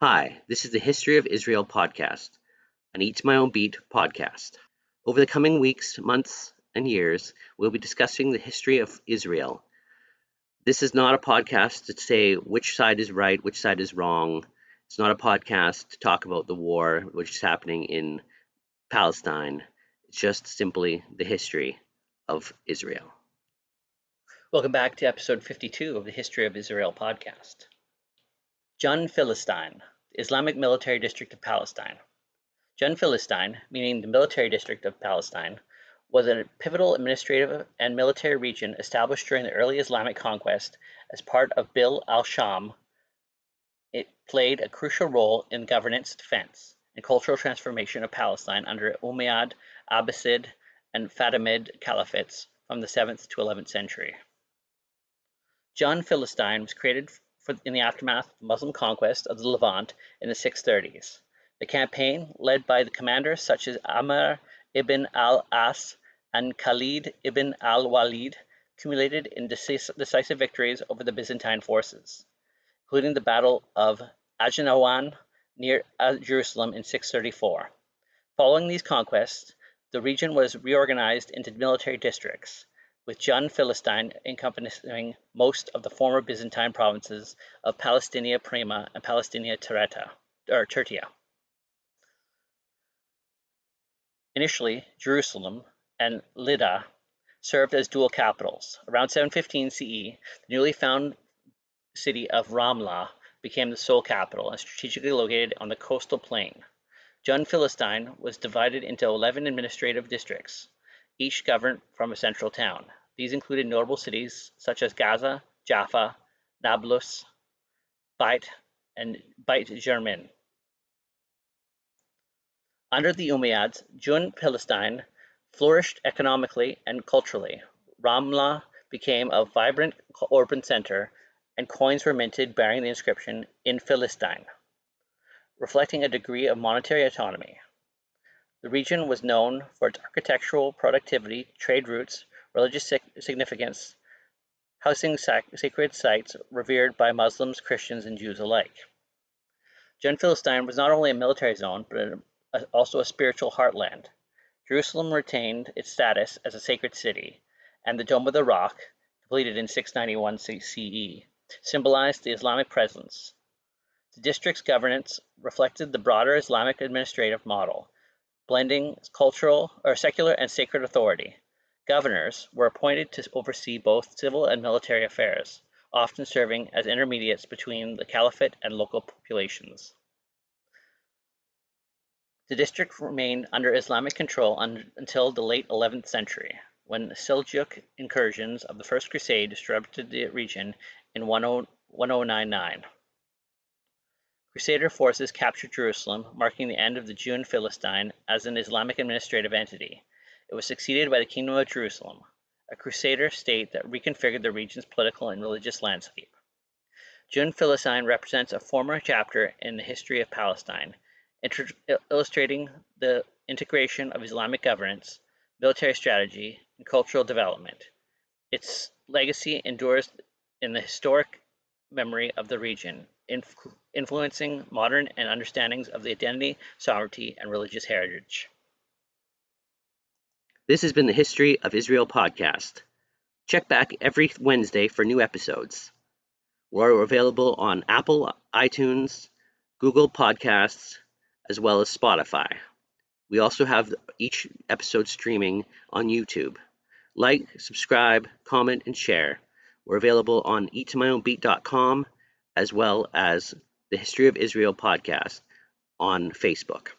Hi, this is the History of Israel podcast, an Each My Own Beat podcast. Over the coming weeks, months, and years, we'll be discussing the history of Israel. This is not a podcast to say which side is right, which side is wrong. It's not a podcast to talk about the war which is happening in Palestine. It's just simply the history of Israel. Welcome back to episode 52 of the History of Israel podcast. Jund Filastin, the Islamic military district of Palestine. Jund Filastin, meaning the military district of Palestine, was a pivotal administrative and military region established during the early Islamic conquest as part of al-Sham. It played a crucial role in governance, defense, and cultural transformation of Palestine under Umayyad, Abbasid, and Fatimid Caliphates from the 7th to 11th century. Jund Filastin was created in the aftermath of the Muslim conquest of the Levant in the 630s. The campaign, led by the commanders such as Amr ibn al-As and Khalid ibn al-Walid, culminated in decisive victories over the Byzantine forces, including the Battle of Ajnawan near Jerusalem in 634. Following these conquests, the region was reorganized into military districts, with Jund Filastin encompassing most of the former Byzantine provinces of Palestinia Prima and Palestinia Tertia. Initially, Jerusalem and Lydda served as dual capitals. Around 715 CE, the newly found city of Ramlah became the sole capital and strategically located on the coastal plain. Jund Filastin was divided into 11 administrative districts, each governed from a central town. These included notable cities such as Gaza, Jaffa, Nablus, Beit, and Beit Jermin. Under the Umayyads, Jund Filastin flourished economically and culturally. Ramlah became a vibrant urban center, and coins were minted bearing the inscription "In Filastin," reflecting a degree of monetary autonomy. The region was known for its architectural productivity, trade routes, religious significance, housing sacred sites revered by Muslims, Christians, and Jews alike. Jund Filastin was not only a military zone, but also a spiritual heartland. Jerusalem retained its status as a sacred city, and the Dome of the Rock, completed in 691 CE, symbolized the Islamic presence. The district's governance reflected the broader Islamic administrative model, blending secular and sacred authority. Governors were appointed to oversee both civil and military affairs, often serving as intermediates between the caliphate and local populations. The district remained under Islamic control until the late 11th century, when Seljuk incursions of the First Crusade disrupted the region in 1099. Crusader forces captured Jerusalem, marking the end of the Jund Filastin as an Islamic administrative entity. It was succeeded by the Kingdom of Jerusalem, a Crusader state that reconfigured the region's political and religious landscape. Jund Filastin represents a former chapter in the history of Palestine, illustrating the integration of Islamic governance, military strategy, and cultural development. Its legacy endures in the historic memory of the region, influencing modern understandings of the identity, sovereignty, and religious heritage. This has been the History of Israel podcast. Check back every Wednesday for new episodes. We're available on Apple, iTunes, Google Podcasts, as well as Spotify. We also have each episode streaming on YouTube. Like, subscribe, comment, and share. We're available on eattomyownbeat.com as well as the History of Israel podcast on Facebook.